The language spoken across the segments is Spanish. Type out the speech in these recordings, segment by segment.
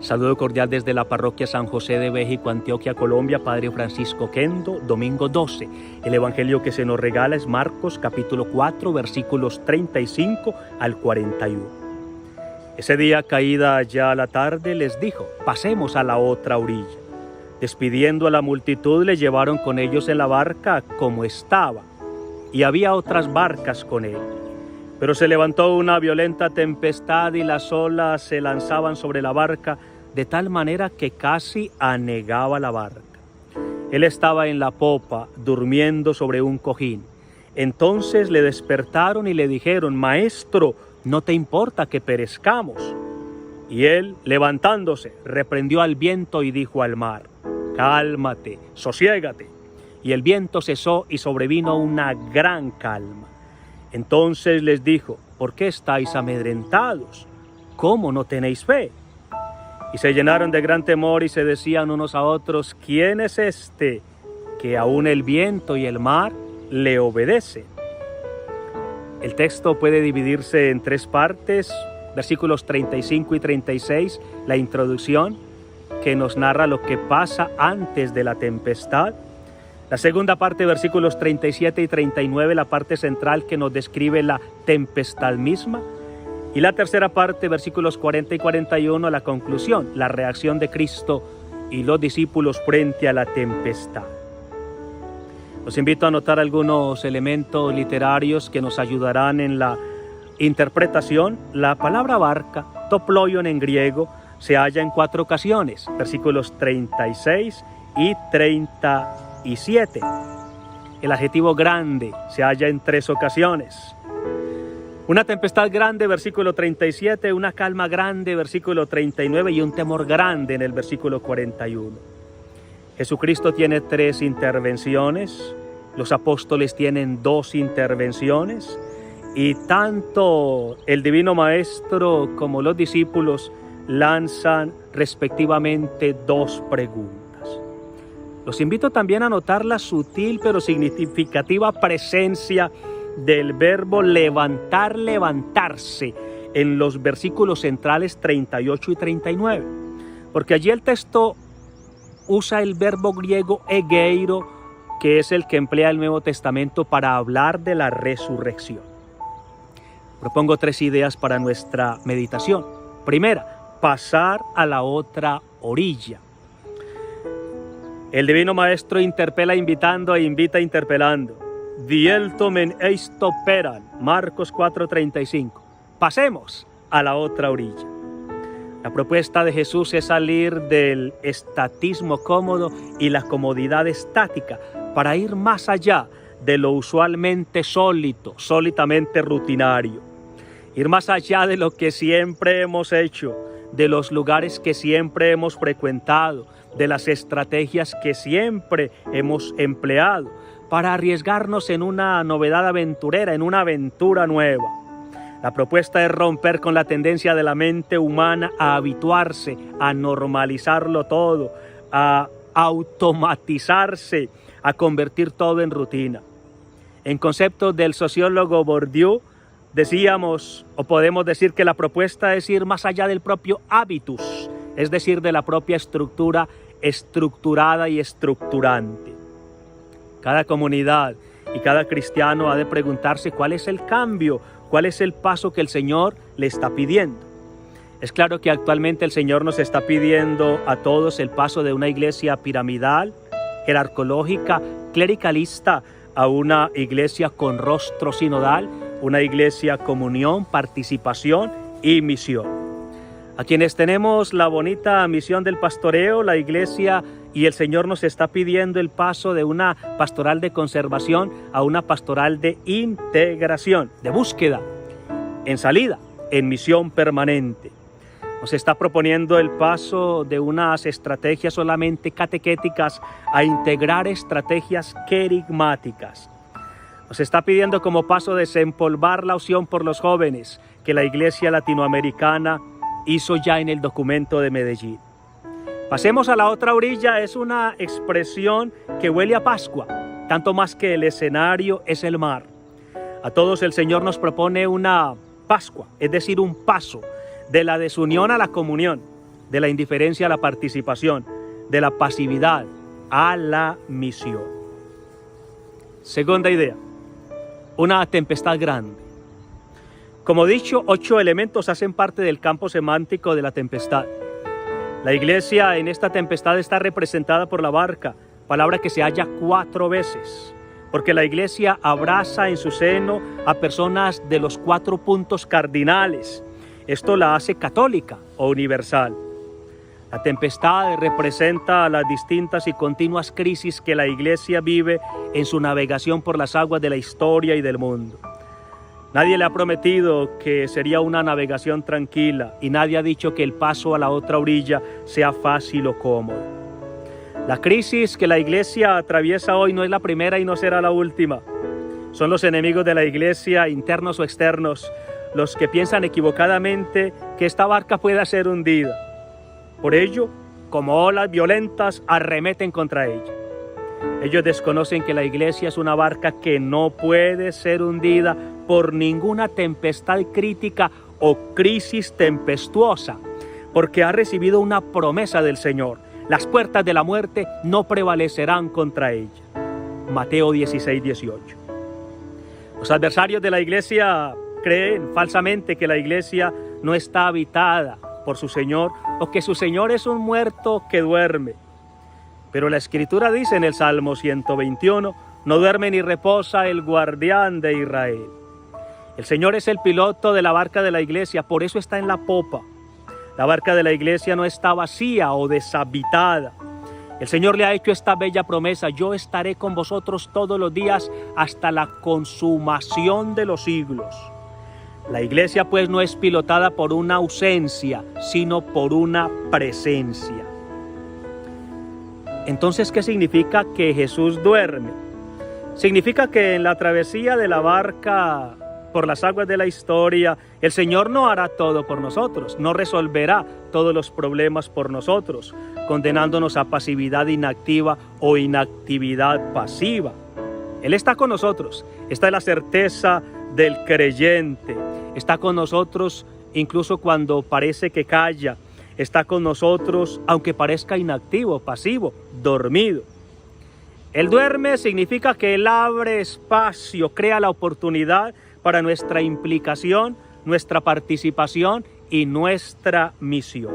Saludo cordial desde la parroquia San José de México, Antioquia, Colombia, Padre Francisco Kendo, domingo 12. El evangelio que se nos regala es Marcos capítulo 4, versículos 35 al 41. Ese día, caída ya la tarde, les dijo: pasemos a la otra orilla. Despidiendo a la multitud, le llevaron con ellos en la barca como estaba, y había otras barcas con él. Pero se levantó una violenta tempestad y las olas se lanzaban sobre la barca de tal manera que casi anegaba la barca. Él estaba en la popa, durmiendo sobre un cojín. Entonces le despertaron y le dijeron: Maestro, ¿no te importa que perezcamos? Y él, levantándose, reprendió al viento y dijo al mar: Cálmate, sosiégate. Y el viento cesó y sobrevino una gran calma. Entonces les dijo: ¿por qué estáis amedrentados? ¿Cómo no tenéis fe? Y se llenaron de gran temor y se decían unos a otros: ¿quién es este que aún el viento y el mar le obedecen? El texto puede dividirse en tres partes: versículos 35 y 36, la introducción, que nos narra lo que pasa antes de la tempestad. La segunda parte, versículos 37 y 39, la parte central que nos describe la tempestad misma. Y la tercera parte, versículos 40 y 41, la conclusión, la reacción de Cristo y los discípulos frente a la tempestad. Los invito a anotar algunos elementos literarios que nos ayudarán en la interpretación. La palabra barca, toploion en griego, se halla en 4 ocasiones, versículos 36 y 37. El adjetivo grande se halla en 3 ocasiones. Una tempestad grande, versículo 37, una calma grande, versículo 39, y un temor grande en el versículo 41. Jesucristo tiene 3 intervenciones, los apóstoles tienen 2 intervenciones, y tanto el Divino Maestro como los discípulos lanzan respectivamente 2 preguntas. Los invito también a notar la sutil pero significativa presencia del verbo levantar, levantarse en los versículos centrales 38 y 39, porque allí el texto usa el verbo griego egeiro, que es el que emplea el Nuevo Testamento para hablar de la resurrección. Propongo 3 ideas para nuestra meditación. Primera, pasar a la otra orilla. El Divino Maestro interpela invitando e invita interpelando. Dieltomen eisto peran, Marcos 4:35. Pasemos a la otra orilla. La propuesta de Jesús es salir del estatismo cómodo y la comodidad estática para ir más allá de lo usualmente sólitamente rutinario. Ir más allá de lo que siempre hemos hecho, de los lugares que siempre hemos frecuentado, de las estrategias que siempre hemos empleado, para arriesgarnos en una novedad aventurera, en una aventura nueva. La propuesta es romper con la tendencia de la mente humana a habituarse, a normalizarlo todo, a automatizarse, a convertir todo en rutina. En concepto del sociólogo Bourdieu, decíamos o podemos decir que la propuesta es ir más allá del propio hábitus, es decir, de la propia estructura estructurada y estructurante. Cada comunidad y cada cristiano ha de preguntarse cuál es el cambio, cuál es el paso que el Señor le está pidiendo. Es claro que actualmente el Señor nos está pidiendo a todos el paso de una iglesia piramidal, jerarcológica, clericalista, a una iglesia con rostro sinodal, una iglesia comunión, participación y misión. A quienes tenemos la bonita misión del pastoreo, la iglesia y el Señor nos está pidiendo el paso de una pastoral de conservación a una pastoral de integración, de búsqueda, en salida, en misión permanente. Nos está proponiendo el paso de unas estrategias solamente catequéticas a integrar estrategias querigmáticas. Nos está pidiendo como paso desempolvar la opción por los jóvenes que la iglesia latinoamericana hizo ya en el documento de Medellín. Pasemos a la otra orilla es una expresión que huele a Pascua, tanto más que el escenario es el mar. A todos el Señor nos propone una Pascua, es decir, un paso de la desunión a la comunión, de la indiferencia a la participación, de la pasividad a la misión. Segunda idea, una tempestad grande. Como dicho, 8 elementos hacen parte del campo semántico de la tempestad. La iglesia en esta tempestad está representada por la barca, palabra que se halla 4 veces, porque la iglesia abraza en su seno a personas de los 4 puntos cardinales. Esto la hace católica o universal. La tempestad representa las distintas y continuas crisis que la iglesia vive en su navegación por las aguas de la historia y del mundo. Nadie le ha prometido que sería una navegación tranquila y nadie ha dicho que el paso a la otra orilla sea fácil o cómodo. La crisis que la iglesia atraviesa hoy no es la primera y no será la última. Son los enemigos de la iglesia, internos o externos, los que piensan equivocadamente que esta barca pueda ser hundida. Por ello, como olas violentas, arremeten contra ella. Ellos desconocen que la iglesia es una barca que no puede ser hundida por ninguna tempestad crítica o crisis tempestuosa, porque ha recibido una promesa del Señor. Las puertas de la muerte no prevalecerán contra ella. Mateo 16:18. Los adversarios de la iglesia creen falsamente que la iglesia no está habitada por su Señor o que su Señor es un muerto que duerme. Pero la Escritura dice en el Salmo 121, no duerme ni reposa el guardián de Israel. El Señor es el piloto de la barca de la iglesia, por eso está en la popa. La barca de la iglesia no está vacía o deshabitada. El Señor le ha hecho esta bella promesa, yo estaré con vosotros todos los días hasta la consumación de los siglos. La iglesia pues no es pilotada por una ausencia, sino por una presencia. Entonces, ¿qué significa que Jesús duerme? Significa que en la travesía de la barca por las aguas de la historia, el Señor no hará todo por nosotros, no resolverá todos los problemas por nosotros, condenándonos a pasividad inactiva o inactividad pasiva. Él está con nosotros, esta es la certeza del creyente, está con nosotros incluso cuando parece que calla, está con nosotros aunque parezca inactivo, pasivo, dormido. El duerme significa que Él abre espacio, crea la oportunidad para nuestra implicación, nuestra participación y nuestra misión.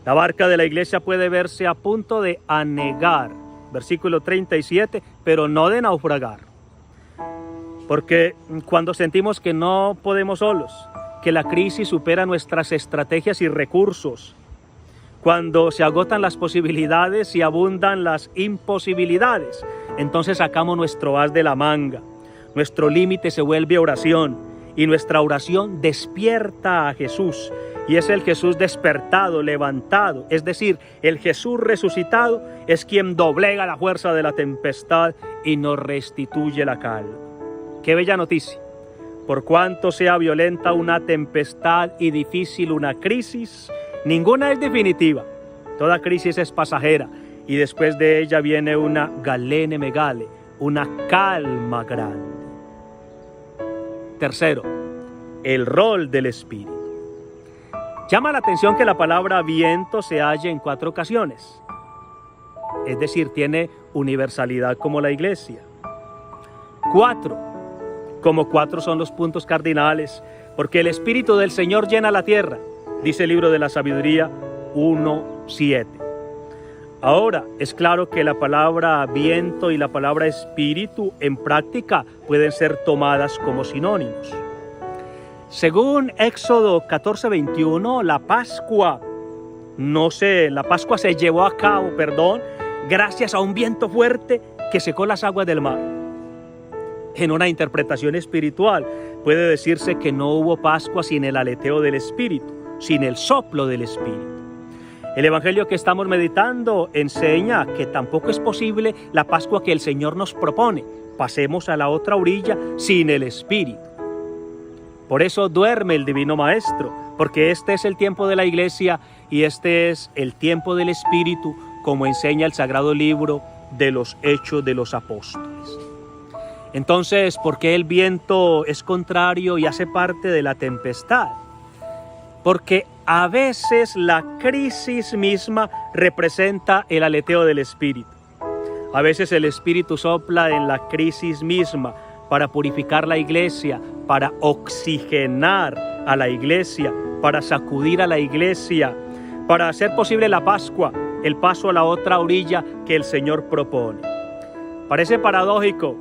La barca de la iglesia puede verse a punto de anegar, versículo 37, pero no de naufragar. Porque cuando sentimos que no podemos solos, que la crisis supera nuestras estrategias y recursos, cuando se agotan las posibilidades y abundan las imposibilidades, entonces sacamos nuestro as de la manga. Nuestro límite se vuelve oración y nuestra oración despierta a Jesús. Y es el Jesús despertado, levantado, es decir, el Jesús resucitado es quien doblega la fuerza de la tempestad y nos restituye la calma. ¡Qué bella noticia! Por cuanto sea violenta una tempestad y difícil una crisis, ninguna es definitiva. Toda crisis es pasajera y después de ella viene una galene megale, una calma grande. Tercero, el rol del Espíritu. Llama la atención que la palabra viento se halla en 4 ocasiones. Es decir, tiene universalidad como la iglesia. 4. Como 4 son los puntos cardinales, porque el Espíritu del Señor llena la tierra, dice el libro de la Sabiduría 1:7. Ahora, es claro que la palabra viento y la palabra espíritu en práctica pueden ser tomadas como sinónimos. Según Éxodo 14:21, la Pascua se llevó a cabo, gracias a un viento fuerte que secó las aguas del mar. En una interpretación espiritual, puede decirse que no hubo Pascua sin el aleteo del Espíritu, sin el soplo del Espíritu. El evangelio que estamos meditando enseña que tampoco es posible la Pascua que el Señor nos propone. Pasemos a la otra orilla sin el Espíritu. Por eso duerme el Divino Maestro, porque este es el tiempo de la iglesia y este es el tiempo del Espíritu, como enseña el Sagrado Libro de los Hechos de los Apóstoles. Entonces, ¿por qué el viento es contrario y hace parte de la tempestad? Porque a veces la crisis misma representa el aleteo del Espíritu. A veces el Espíritu sopla en la crisis misma para purificar la iglesia, para oxigenar a la iglesia, para sacudir a la iglesia, para hacer posible la Pascua, el paso a la otra orilla que el Señor propone. Parece paradójico.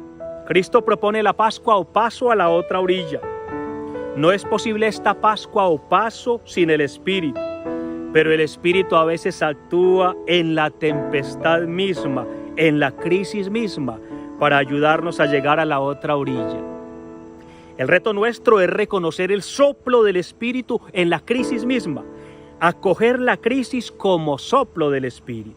Cristo propone la Pascua o paso a la otra orilla. No es posible esta Pascua o paso sin el Espíritu, pero el Espíritu a veces actúa en la tempestad misma, en la crisis misma, para ayudarnos a llegar a la otra orilla. El reto nuestro es reconocer el soplo del Espíritu en la crisis misma, acoger la crisis como soplo del Espíritu.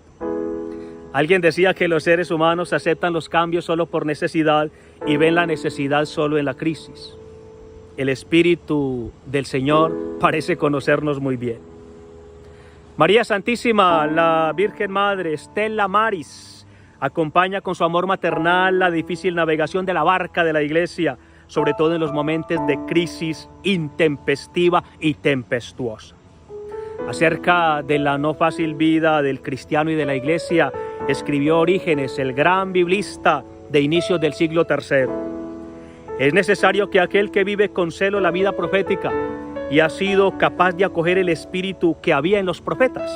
Alguien decía que los seres humanos aceptan los cambios solo por necesidad y ven la necesidad solo en la crisis. El Espíritu del Señor parece conocernos muy bien. María Santísima, la Virgen Madre, Stella Maris, acompaña con su amor maternal la difícil navegación de la barca de la Iglesia, sobre todo en los momentos de crisis intempestiva y tempestuosa. Acerca de la no fácil vida del cristiano y de la Iglesia, escribió Orígenes, el gran biblista de inicios del siglo III. Es necesario que aquel que vive con celo la vida profética y ha sido capaz de acoger el espíritu que había en los profetas,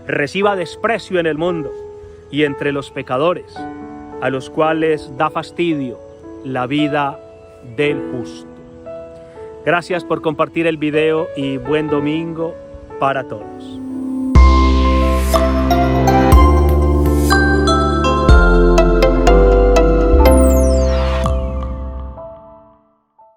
reciba desprecio en el mundo y entre los pecadores, a los cuales da fastidio la vida del justo. Gracias por compartir el video y buen domingo para todos.